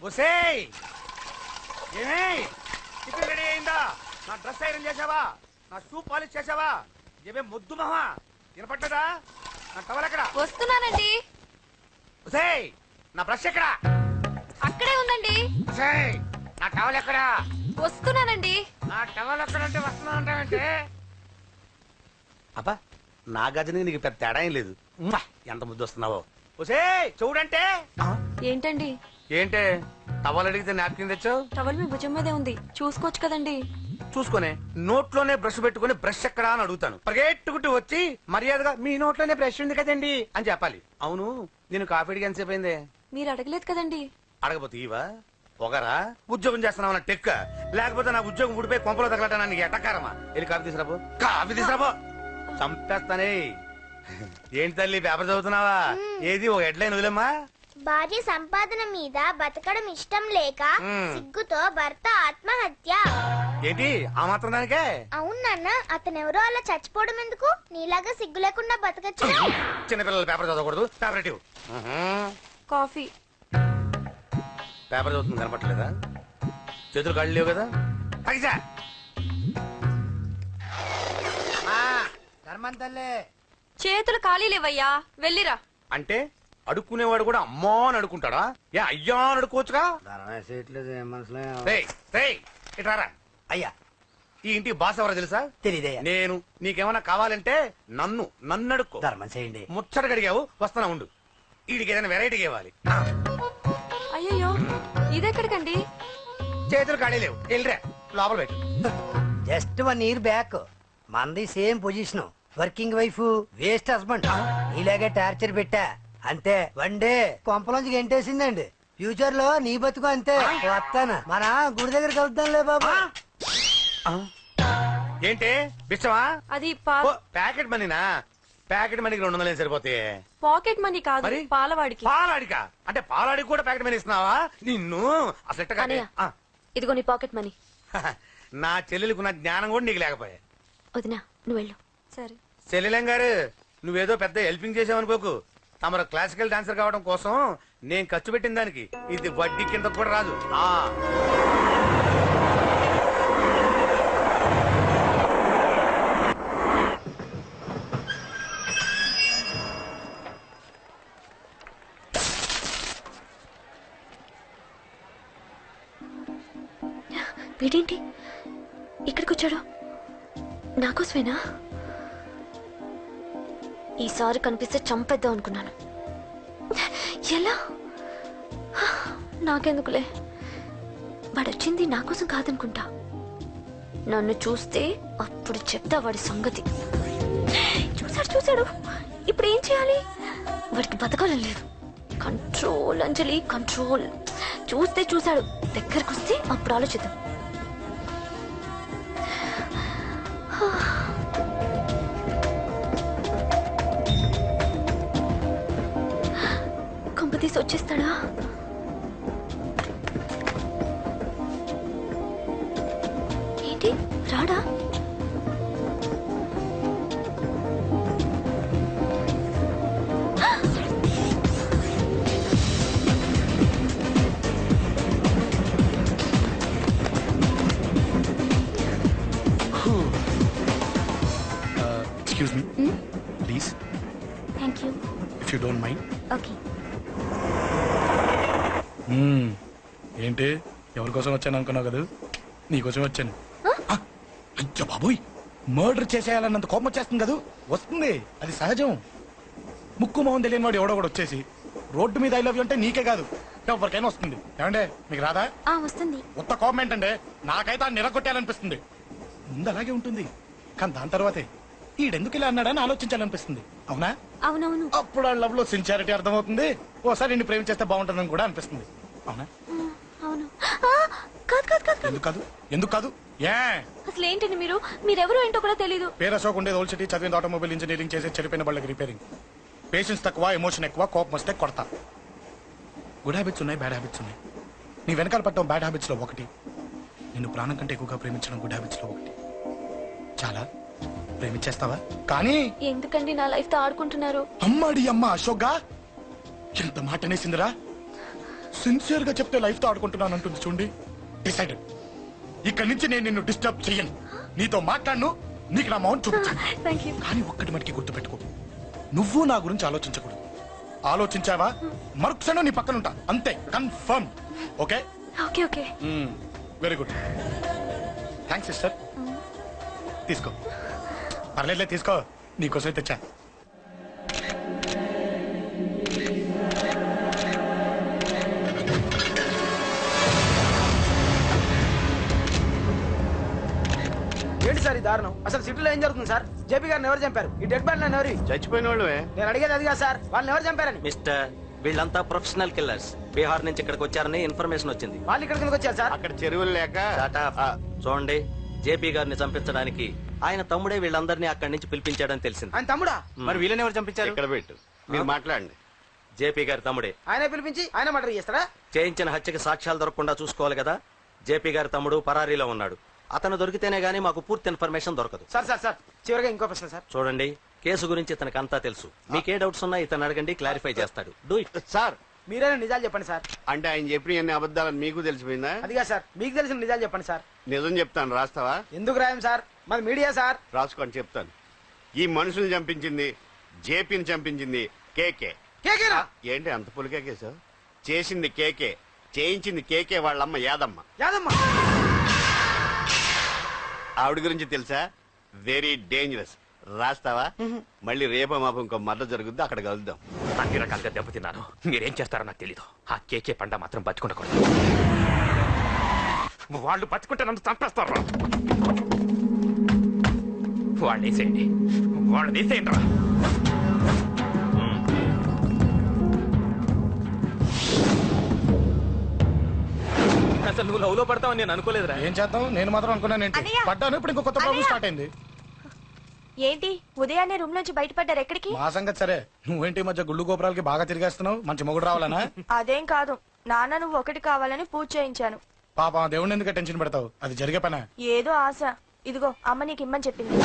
ఒసేయ్ ఏమే tiffin ready అయిందా? నా డ్రెస్ ఐరన్ చేసావా? నా షూ పాలిష్ చేసావా? ఏమే ముద్దు మహా వినపట్టదా? నా టవల్ ఎక్కడా? వస్తున్నానండి. ఒసేయ్ నా బ్రష్ ఎక్కడా? అక్కడే ఉందండి. ఒసేయ్ నా టవల్ ఎక్కడా? వస్తున్నానండి. నా టవల్ ఎక్కడంటే వస్తున్నానంటే అబ్బా నా గజనికి నీకు పెద్ద తేడా ఏం లేదు. ఉమ్మా, ఎంత ముద్దు వస్తున్నావో. ఒసేయ్ చూడంటే ఏంటండి? ఏంటే టవల్ అడిగితే నాప్కిన్ తెచ్చావు? టవల్ మీ భుజం మీదే ఉంది, చూసుకోవచ్చు కదండి. చూసుకునే నోట్లోనే బ్రష్ పెట్టుకుని బ్రష్ ఎక్కడా అని అడుగుతాను. పరిగెట్టుకుంటూ వచ్చి మర్యాదగా మీ నోట్లోనే బ్రష్ ఉంది కదండి అని చెప్పాలి. అవును నేను కాఫీ అడిగి ఎంతసేపు అయిందే? మీరు అడగలేదు కదండి. అడగపోతే ఇవా పొగరా? ఉద్యోగం చేస్తున్నావు టెక్క, లేకపోతే నా ఉద్యోగం ఊడిపోయి కొంపలో తగలటా నీకు ఎట్టకారమా? వెళ్ళి కాఫీ తీసుకురాబో. కాఫీ తీసుకురాబో. చంపేస్తానే. ఏంటి తల్లి పేపర్ చదువుతున్నావా? ఏది ఒక హెడ్లైన్ వదిలేమ్మా. భార్య సంపాదన మీద బతకడం ఇష్టం లేక సిగ్గుతో భర్త ఆత్మహత్య. ఏంటి ఆ మాత్రం దానికే? అవును నాన్న, అతనెవరో అలా చచ్చిపోవడం ఎందుకు? నీలాగా సిగ్గు లేకుండా బతకచ్చు. చిన్నపిల్లలు పేపర్ చదవకూడదు. పేపర్ ఇవ్వు. కాఫీ. పేపర్ చదువుతుంది కనపట్లేదా? చేతులు కాళ్ళు లేవు కదా? తగ్గిసా చేతులు ఖాళీ లేవయ్యా, వెళ్ళిరా. అంటే అడుక్కునేవాడు కూడా అమ్మా అని అడుకుంటాడా? ఏ అయ్యా అని అడుకోవచ్చుగా? ఇట్రారా. అయ్యా ఈ ఇంటికి బాస్ ఎవరో తెలుసా? తెలీదయ్యా. నేను. నీకేమన్నా కావాలంటే నన్ను అడుక్కో. ధర్మం చేయండి. ముచ్చటగా అడిగావు, వస్తున్నా ఉండు. వీడికి ఏదైనా వెరైటీ ఇవ్వాలి. అయ్యయ్యో, ఇదెక్కడికండి? చేతులు ఖాళీ లేవు, వెళ్ళిరా లోపల పెట్టు. జస్ట్ 1 year బ్యాక్ మంది same position, working wife, waste husband. నీలాగే టార్చర్ పెట్టా అంతే. 1 day కొంపలోంచి గెంటేసిందండి. ఫ్యూచర్ లో నీ బతుకు అంతే. వస్తాను, మన గుడి దగ్గర కలుద్దాంలే బాబా. ఏంటి బిచ్చమా? అది ప్యాకెట్ మనీనా? ప్యాకెట్ మనీకి 200 సరిపోతాయి. పాకెట్ మనీ కాదు, మరి? పాలవాడికి. పాలాడికా? అంటే పాలాడికి కూడా ప్యాకెట్ మనీ ఇస్తున్నావా? నిన్ను అసలు ఇదిగో నీ పాకెట్ మనీ. నా చెల్లెలకు ఉన్న జ్ఞానం కూడా నీకు లేకపోయా. వదినా నువ్వు వెళ్ళు. సరే. చెల్లెలం గారు నువ్వేదో పెద్ద హెల్పింగ్ చేసావనుకోకు. తమరు క్లాసికల్ డాన్సర్ కావడం కోసం నేను ఖర్చు పెట్టిన దానికి ఇది వడ్డీ కింద కూడా రాదు. వీడేంటి ఇక్కడికి వచ్చాడు? నాకోసమేనా? ఈసారి కనిపిస్తే చంపేద్దాం అనుకున్నాను. ఎలా? నాకెందుకులే, వాడొచ్చింది నా కోసం కాదనుకుంటా. నన్ను చూస్తే అప్పుడు చెప్తా వాడి సంగతి. చూశాడు. ఇప్పుడు ఏం చేయాలి? వాడికి బతకాలని లేదు. కంట్రోల్ అంజలి, కంట్రోల్. చూశాడు, దగ్గరకు వస్తే అప్పుడు ఆలోచిద్దాం. తీసి వచ్చేస్తాడా? ఏంటి రాడా? Excuse me, please. Thank you. If you don't mind. Okay. ఏంటి ఎవరి కోసం వచ్చాను అనుకున్నావు కదా? నీకోసం వచ్చాను. అయ్యో బాబోయ్, మర్డర్ చేసేయాలన్నంత కోపం వచ్చేస్తుంది కదా? వస్తుంది, అది సహజం. ముక్కు మొహం తెలియని వాడు ఎవడో కూడా వచ్చేసి రోడ్డు మీద ఐ లవ్ యూ అంటే నీకే కాదు ఎవరికైనా వస్తుంది. ఏమంటే మీకు రాదా? వస్తుంది. ఉత్త కోపం ఏంటంటే నాకైతే ఆ నిరగొట్టాలనిపిస్తుంది. ముందు అలాగే ఉంటుంది, కానీ దాని తర్వాతే ఈడెందుకు ఇలా అన్నాడని ఆలోచించాలనిపిస్తుంది. అవునా? అవునవును. అప్పుడు ఆ లవ్ లో సిన్సియారిటీ అర్థమవుతుంది. ఓసారి నిన్ను ప్రేమించేస్తే బాగుంటుందని కూడా అనిపిస్తుంది. అవునా? అవును. ఎందుకు కాదు? ఏ అసలు ఏంటండి మీరెవరో ఏంటో కూడా తెలీదు. పేరు అశోక్, ఉండేది ఓల్డ్ సిటీ, చదివింది ఆటోమొబైల్ ఇంజనీరింగ్, చేసే చెడిపోయిన వాళ్ళకి రిపేరింగ్. పేషెన్స్ తక్కువ, ఎమోషన్ ఎక్కువ, కోపం వస్తే కొడతా. గుడ్ హ్యాబిట్స్ ఉన్నాయి, బ్యాడ్ హ్యాబిట్స్ ఉన్నాయి. నీ వెనకాల పట్టడం బ్యాడ్ హ్యాబిట్స్ లో ఒకటి. నిన్ను ప్రాణం కంటే ఎక్కువగా ప్రేమించడం గుడ్ హ్యాబిట్స్ లో ఒకటి. చాలా ప్రేమించేస్తావా? కానీ ఎందుకండి నా లైఫ్ తో ఆడుకుంటున్నారు? అమ్మాడి అమ్మ అశోక్గా ఎంత మాట అనేసిందిరా. సిన్సియర్ గా చెప్తే లైఫ్ తో ఆడుకుంటున్నాను అంటుంది చూడండి. డిసైడెడ్. ఇక్కడి నుంచి నేను నిన్ను డిస్టర్బ్ చెయ్యను. నీతో మాట్లాడను, నీకు నా మౌన్ చూపించాను. Thank you. కానీ ఒక్కటి మనకి గుర్తుపెట్టుకో, నువ్వు నా గురించి ఆలోచించకూడదు. ఆలోచించావా మరుక్షణం నీ పక్కన ఉంటా, అంతే. Confirm. Okay okay okay. Very good. Thanks sister. తీసుకో. పర్లేదులే, తీసుకో. నీకోసమే తెచ్చా. ఏంటి సార్ ఈ దారుణం? అసలు సిటీలో ఏం జరుగుతుంది సార్? జేపీ గారిని ఎవరు చంపారు? ఈ డెడ్ బాడీ ఎవరు? చచ్చిపోయిన వాళ్ళు నేను అడిగేది అది కాదు సార్, వాళ్ళని ఎవరు చంపారని. మిస్టర్, వీళ్ళంతా ప్రొఫెషనల్ కిల్లర్స్. బీహార్ నుంచి ఇక్కడికి వచ్చారని ఇన్ఫర్మేషన్ వచ్చింది. వాళ్ళు ఇక్కడ కిందకి వచ్చారు సార్. అక్కడ చెరువులు లేక Shut up. చూడండి, జేపీ గారిని చంపించడానికి ఆయన తమ్ముడే వీళ్ళందరినీ అక్కడి నుంచి పిలిపించాడని తెలిసింది. ఆయన తమ్ముడా? మరి వీళ్ళని ఎవరు చంపించారు? ఇక్కడ పెట్టు, మీరు మాట్లాడండి. జేపీ గారి తమ్ముడే. ఆయనే పిలిపించి ఆయన మర్డర్ చేస్తారా? చేయించిన హత్యకి సాక్ష్యాలు దొరకకుండా చూసుకోవాలి కదా. జేపీ గారి తమ్ముడు పరారీలో ఉన్నాడు. అతను దొరికితేనే గానీ మాకు పూర్తి ఇన్ఫర్మేషన్ దొరకదు. సార్ సార్ సార్ చివరిగా ఇంకో ప్రశ్న సార్. చూడండి, కేసు గురించి ఇతనికి అంతా తెలుసు. మీకే డౌట్స్ ఉన్నా ఇతను అడగండి, క్లారిఫై చేస్తాడు. Do it. సార్, మీరైనా నిజాలు చెప్పండి సార్. అంటే ఆయన చెప్పిన అన్ని అబద్ధాలని మీకు తెలిసిపోయిందా? అదిగా సార్, మీకు తెలిసిన నిజాలు చెప్పండి సార్. నిజం చెప్తాను, రాస్తావా? ఎందుకు రాయం సార్, మాది మీడియా సార్. రాసుకోండి, చెప్తాను. ఈ మనుషుల్ని చంపించింది, జేపీని చంపించింది కేకే. కేకేనా? ఏంటి అంత పులికేకేసా? చేసింది కేకే, చేయించింది కేకే వాళ్ళమ్మ యాదమ్మ. యాదమ్మ? ఆవిడ గురించి తెలుసా? Very dangerous. రాస్తావా? మళ్ళీ రేపో మాపం ఇంకో మర్ర జరుగుద్ది, అక్కడ కలుద్దాం. అన్ని రకాలుగా దెబ్బతిన్నాను. మీరేం చేస్తారో నాకు తెలీదు. ఆ కేకే పండ మాత్రం బతుకుండకూడదు. వాళ్ళు బతుకుంటే నన్ను చంపేస్తారు. వాళ్ళు వేసేయండి, వాళ్ళు వేసేయండి రా. అసలు నువ్వు లవ్ లో పడతావని నేను అనుకోలేదురా. ఏం చేద్దాం, నేను మాత్రం అనుకున్నాను. ఏంటి అన్నయ్య! పడ్డాను, ఇప్పుడు ఇంకో కొత్త ప్రాబ్లం స్టార్ట్ అయింది. ఏంటి ఉదయాన్నే రూమ్ నుంచి బయటపడ్డారు? ఎక్కడికి? మా సంగతి సరే, నువ్వేంటి ఈ మధ్య గుళ్ళు గోపురాలకి బాగా తిరిగేస్తున్నావు? మంచి మొగుడు రావాలనా? అదేం కాదు నాన్న, నువ్వు ఒకటి కావాలని పూజ చేయించాను. పాప దేవుడిని ఎందుకు టెన్షన్ పెడతావు? అది జరిగే పనా? ఏదో ఆశ. ఇదిగో అమ్మ నీకు ఇమ్మని చెప్పింది.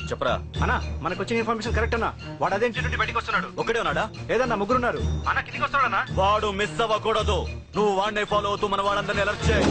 చెప్పరా అన్నా, మనకు వచ్చిన ఇన్ఫర్మేషన్ కరెక్ట్ అన్నా. వాడు అదే ఇంటి నుండి బయటకు వస్తున్నాడు. ఒకడే ఉన్నాడా? లేదన్నా, ముగ్గురున్నారు. అన్న కిందికి వస్తాడన్నా. వాడు మిస్ అవ్వకూడదు. నువ్వు వాడిని ఫాలో అవుతూ మన వాళ్ళందరినీ అలర్ట్ చేయి.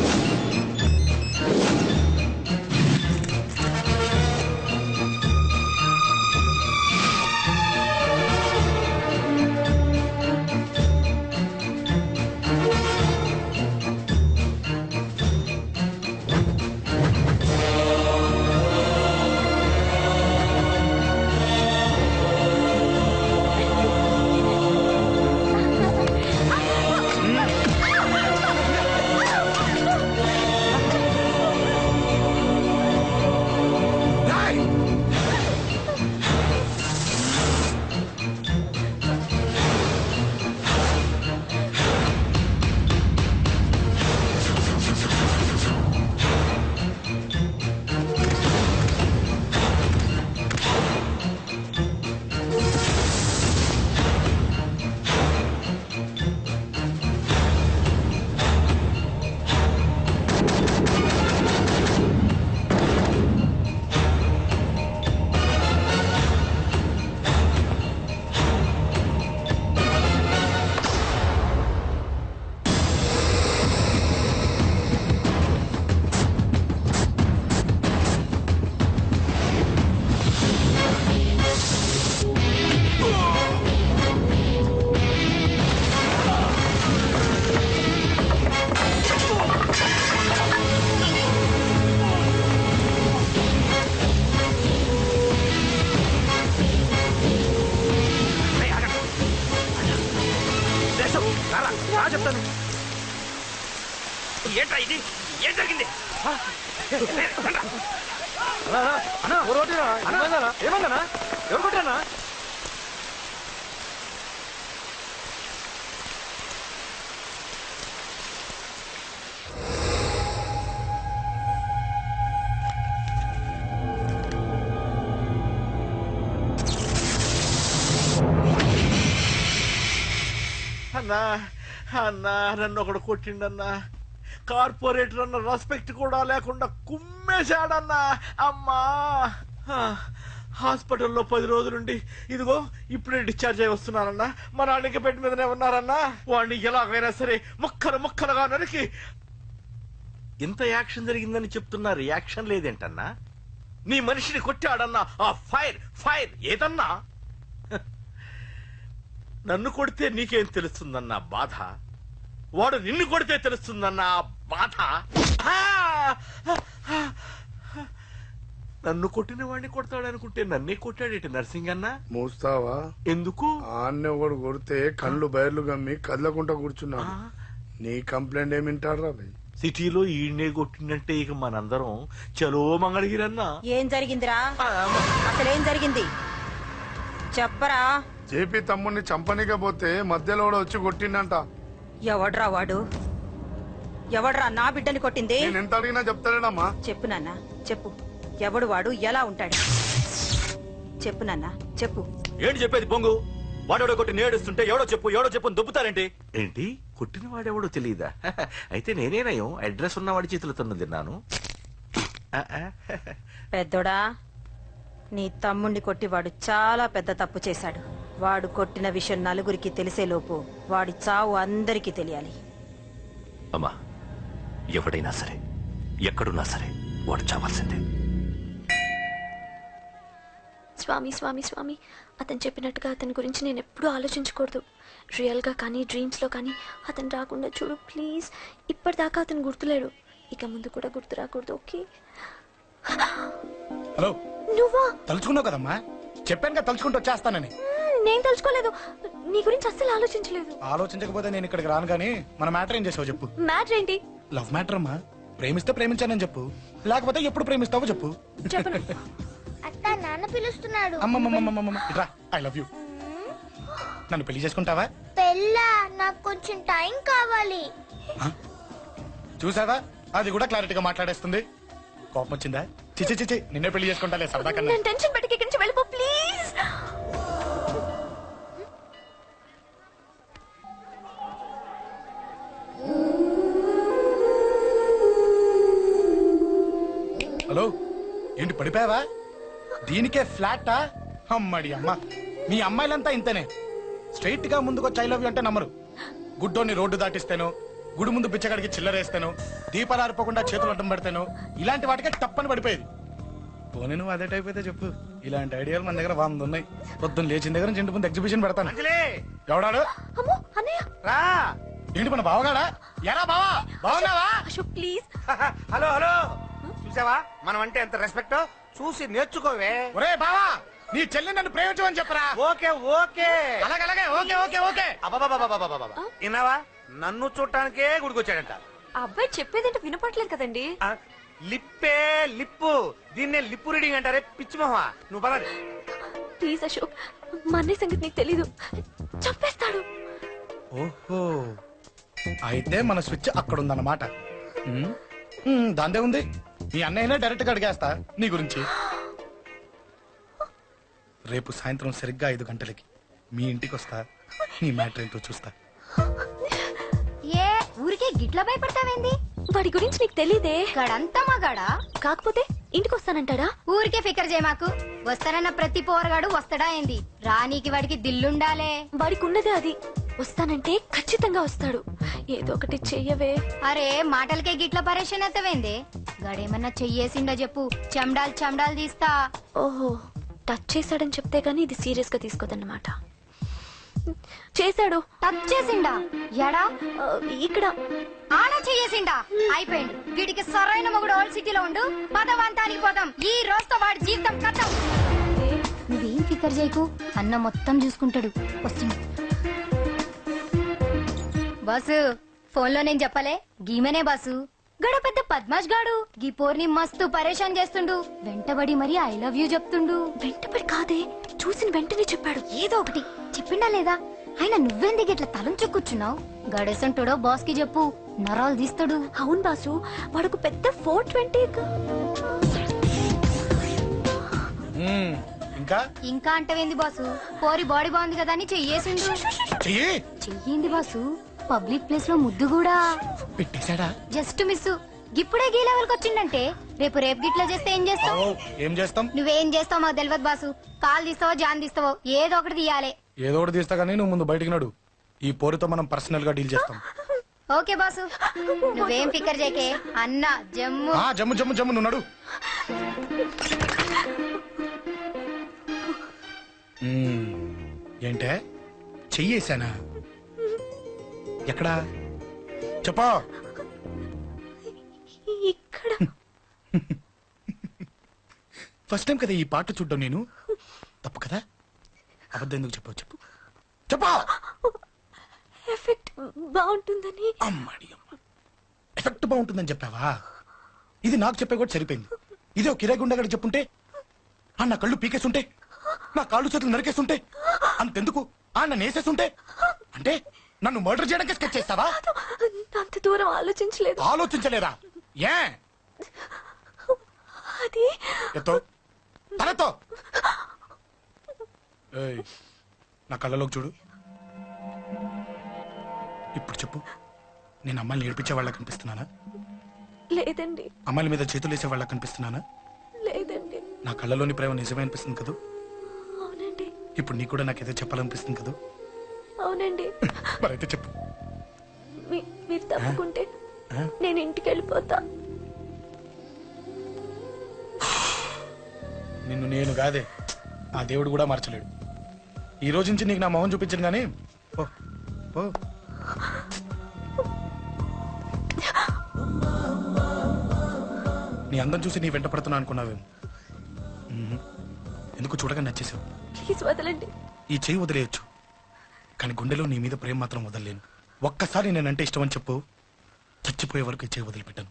చెప్తాను. ఏంట్రా ఇది? ఏం జరిగింది? ఏమన్నా ఎవరు కొట్టానా? అన్నా అన్నా నన్ను ఒకడు కొట్టిండన్నా. కార్పొరేటర్ అన్న రెస్పెక్ట్ కూడా లేకుండా కుమ్మేశాడన్నా. అమ్మా హాస్పిటల్లో 10 రోజులుండి ఇదిగో ఇప్పుడే డిశ్చార్జ్ అయి వస్తున్నానన్నా. మా నాన్న ఇంకా బెడ్ మీదనే ఉన్నారన్నా. వాడిని ఎలాగైనా సరే ముక్కలుగా నరికి. ఇంత యాక్షన్ జరిగిందని చెప్తున్నా రియాక్షన్ లేదేంటన్నా? నీ మనిషిని కొట్టాడన్నా ఆ ఫైర్ ఏదన్నా? నన్ను కొడితే నీకేం తెలుస్తుందన్నా బాధ, వాడు నిన్ను కొడితే తెలుస్తుందన్నా బాధ. నన్ను కొట్టిన వాడిని కొడతాడనుకుంటే నన్నే కొట్టాడేటి నర్సింగన్నా? మూస్తావా? ఎందుకు? ఆన్నే ఒకడు కొడితే కళ్ళు బయర్లు గమ్మి కదలకుండా కూర్చున్నాడు. నీ కంప్లైంట్ ఏమింటారా? సిటీలో ఈయనే కొట్టిందంటే ఇక మనందరం చలో మంగళగిరన్నా. ఏం జరిగిందిరా? అసలేం జరిగింది చెప్పరా? జేపీ తమ్ముడిని చంపనికపోతే మధ్యలో కూడా వచ్చి కొట్టిండంట. ఎవడ్రా వాడు? ఎవడ్రా నా బిడ్డని కొట్టింది? నేను ఎంత అడిగినా చెప్తాడమ్మా. చెప్పు నాన్న చెప్పు. ఎవడు వాడు? ఎలా ఉంటాడు? చెప్పు నాన్న చెప్పు. ఏంటి చెప్పేది బొంగు? వాడెవడో కొట్టి నేడుస్తుంటే ఎవడో చెప్పు దొబ్బుతారేంటి? ఏంటి కొట్టిన వాడెవడో తెలియదా? అయితే నేనేనయం అడ్రస్ ఉన్నవాడి చేతులతో తిన్నాను. పెద్దోడా, నీ తమ్ముణ్ణి కొట్టి వాడు చాలా పెద్ద తప్పు చేశాడు. వాడు కొట్టిన విషయం నలుగురికి తెలిసేలోపు వాడి చావు అందరికీ తెలియాలి. అమ్మా, ఎవడైనా సరే ఎక్కడున్నా సరే వాడు చావాల్సిందే. స్వామి స్వామి స్వామి, అతను చెప్పినట్టుగా అతని గురించి నేను ఎప్పుడూ ఆలోచించకూడదు. రియల్గా కానీ డ్రీమ్స్లో కానీ అతను రాకుండా చూడు ప్లీజ్. ఇప్పటిదాకా అతను గుర్తులేడు, ఇక ముందు కూడా గుర్తు రాకూడదు. ఓకే? హలో, నువ్వా? తలుచుకున్నావు కదమ్మా, చెప్పాను కదా తలుచుకుంటూ వచ్చేస్తానని. నేను తలుచుకోలేదు, నీ గురించి అస్సలు ఆలోచించలేదు. ఆలోచించకపోతే నేను ఇక్కడికి రాను. కానీ మన మ్యాటర్ ఏం చేసావు చెప్పు. మ్యాటర్ ఏంటి? లవ్ మ్యాటర్ అమ్మా. ప్రేమిస్తే ప్రేమించానని చెప్పు, లేకపోతే ఎప్పుడు ప్రేమిస్తావో చెప్పు. చెప్పను. అత్త నాన్న పిలుస్తున్నాడు. అమ్మమ్మమ్మమ్మమ్మ ఇట్రా, ఐ లవ్ యూ. నన్ను పెళ్లి చేసుకుంటావా? పెళ్ళా? నాకు కొంచెం టైం కావాలి. చూసావా, అది కూడా క్లారిటీగా మాట్లాడేస్తుంది. కోపం వచ్చిందా? చిచి చిచి, నిన్నే పెళ్లి చేసుకుంటాలే సరదా కన్నా. నేను టెన్షన్ పెట్టి ఇక్కడి నుంచి వెళ్ళిపో ప్లీజ్. హలో, ఏంటి పడిపోయావా? దీనికే ఫ్లాటా? అమ్మడి అమ్మ, మీ అమ్మాయిలంతా ఇంతనే. స్ట్రైట్ గా ముందుకొచ్చి ఐ లవ్ యూ అంటే నమ్మరు. గుడ్డోని రోడ్డు దాటిస్తాను, గుడి ముందు బిచ్చగాడికి చిల్లరేస్తాను, దీపాలు ఆరిపోకుండా చేతులు అడ్డం పెడతాను, ఇలాంటి వాటికే తప్పని పడిపోయేది. పోనీ నువ్వు అదే టైప్ అయితే చెప్పు, ఇలాంటి ఐడియాలు మన దగ్గర 100 ఉన్నాయి. పొద్దున్న లేచిన దగ్గర నుంచి ఇంటి ముందు ఎగ్జిబిషన్ పెడతాను. ఎవడాడు? రా. ఏంటి మన బావగాడా? ఎరా బావా, బావున్నావా? అశోక్ ప్లీజ్. హలో హలో, చూసావా మనం అంటే ఎంత రెస్పెక్ట్? చూసి నేర్చుకోవే. ఒరే బావా, నీ చెల్లి నన్ను ప్రేమించమని చెప్పరా. ఓకే ఓకే, అలాగే ఓకే ఓకే ఓకే. అబ్బాబాబాబాబాబా, విన్నావా? నన్ను చూడటానికే గుడికొచ్చాడంట. ఆ అబ్బాయి చెప్పేదంటే వినపట్లేదు కదండి. లిప్పే లిప్పు, దీన్నే లిప్పు రీడింగ్ అంటారే పిచ్చి మొహ. నువ్వు పదండి ప్లీజ్ అశోక్, మా అన్నయ్య సంగతి నీకు తెలీదు, చంపేస్తాడు. ఓహో, అయితే మన స్విచ్ అక్కడ ఉందన్నమాట. దాందే ఉంది. మీ అన్నయ్యనే డైరెక్ట్ గా అడిగేస్తా నీ గురించి. రేపు సాయంత్రం సరిగ్గా 5 గంటలకి మీ ఇంటికి వస్తా. నీ మ్యాటర్ ఏంటో చూస్తా. ఏ ఊరికే గిట్ల భయపడతావేంది? వాడి గురించి నీకు తెలీదే. గడంతా మగాడా? కాకపోతే ఇంటికి వస్తానంటాడా? ఊరికే ఫికర్ చేయ మాకు. వస్తానన్న ప్రతి పోరగాడు వస్తాడా ఏంది? రానీకి వాడికి దిల్లుండాలే. వాడికి ఉన్నదే అది. వస్తానంటే ఖచ్చితంగా వస్తాడు. ఏదో ఒకటి చెయ్యవే. అరే మాటలకే గిట్ల పరేషన్ అవుతావేంది? గడేమన్నా చెయ్యేసిండో చెప్పు, చెమ్డాల్ తీస్తా. ఓహో, టచ్ చేశాడని చెప్తే గానీ ఇది సీరియస్ గా తీసుకోదన్నమాట. చేశాడు. టచ్ చేసిండా? ఎడా? ఇక్కడ. ఆడా చెయ్యేసిండా? అయిపోయింది. వీడికి సరైన మొగుడు ఓల్డ్ సిటీలో ఉండు. పదవంతానికి పోదాం. ఈ రోజుతో వాడి జీవితం కథం. నువ్వేం ఫికర్ చేయకు, అన్న మొత్తం చూసుకుంటాడు. వస్తుంది బాసు. ఫోన్ లో నేను చెప్పలే, గీమనే బాసు. గడ పెద్ద పద్మాష్ గాడు గీ పోర్ని మస్తు పరేషాన్ చేస్తుండు. వెంటబడి మరి ఐ లవ్ యూ చెప్తుండు. వెంటబడి కాదే, చూసిన వెంటనే చెప్పాడు. ఏదో ఒకటి చెప్పిండా లేదా? ఆయన నువ్వెందుకు ఇట్లా తలంచు కూర్చున్నావు? గడేసంటాడో బాస్ కి చెప్పు, నరాలు తీస్తాడు. అవును బాసు, వాడుకు పెద్ద 420. ఇంకా అంటవేంది బాసు? పోరి బాడీ బాగుంది కదా అని చెయ్యేసిండు. చెయ్యింది బాసు. పబ్లిక్ ప్లేస్ లో ముద్దు కూడా పెట్టేశాడా? Just miss. ఇప్పుడే గీ లెవెల్కి వచ్చిండంటే రేపు గిట్లా చేస్తే ఏం చేస్తావు? ఏం చేస్తాం? నువ్వేం చేస్తావు మాకు తెలియదు బాసు. కాలు తీస్తావో జాన్ తీస్తావో ఏదో ఒకటి తీయాలి. ఏదో ఒకటి తీస్తా కానీ నువ్వు ముందు బయటికి నడు. ఈ పోరుతో మనం పర్సనల్ గా డీల్ చేస్తాం. ఓకే బాసు, నువ్వేం ఫికర్ చేకే. అన్న జమ్ము జమ్ము జమ్ము జమ్ము నువ్వు నడు. ఏంటే చెయ్యేశానా? ఎక్కడా చెప్పా? ఇక్కడ ఫస్ట్ టైం కదా ఈ పాట చూడ్డం నేను. తప్పు కదా? అబద్ధం ఎందుకు చెప్పావు? చెప్పు చెప్పా. ఎఫెక్ట్ బాగుంటుందని. అమ్మాడి అమ్మ, ఎఫెక్ట్ బాగుంటుందని చెప్పావా? ఇది నాకు చెప్పే కూడా సరిపోయింది. ఇదే ఒక కిరాయి గుండెగాడు చెప్పుంటే, నా కళ్ళు పీకేస్తుంటే, నా కాళ్ళు చేతులు నరికేస్తుంటే, అంతెందుకు నన్ను వేసేస్తుంటే, అంటే నన్ను మర్డర్ చేయడానికి స్కెచ్ చేస్తావా? అంత దూరం ఆలోచించలేదు. ఆలోచించలేదా? ఏ అది ఎత్తో తలెత్తో. ఏయ్, నా కళ్ళలోకి చూడు. ఇప్పుడు చెప్పు, నేను అమ్మాయిని ఏడిపించే వాళ్ళ కనిపిస్తున్నానా? లేదండి. అమ్మాయిల మీద చేతులు వేసే వాళ్ళ కనిపిస్తున్నానా? లేదండి. నా కళ్ళలోని ప్రేమ నిజమే అనిపిస్తుంది కదా? అవునండి. ఇప్పుడు నీకు కూడా నాకేదో చెప్పాలనిపిస్తుంది కదా? అవునండి. మరైతే చెప్పు. మీరు తప్పుకుంటే నేను ఇంటికి వెళ్ళిపోతా. నిన్ను నేను కాదే, ఆ దేవుడు కూడా మార్చలేడు. ఈ రోజు నుంచి నీకు నా మొహం చూపించను కానీ ఓ ఓ. నీ అందం చూసి నీ వెంట పడుతున్నా అనుకున్నావేమో. ఎందుకు చూడగా నచ్చేసావు. ప్లీజ్ వదలండి. ఈ చెయ్యి వదిలేయచ్చు, కానీ గుండెలో నీ మీద ప్రేమ మాత్రం వదలలేను. ఒక్కసారి నేనంటే ఇష్టం అని చెప్పు, చచ్చిపోయే వరకు ఈ చెయ్యి వదిలిపెట్టాను.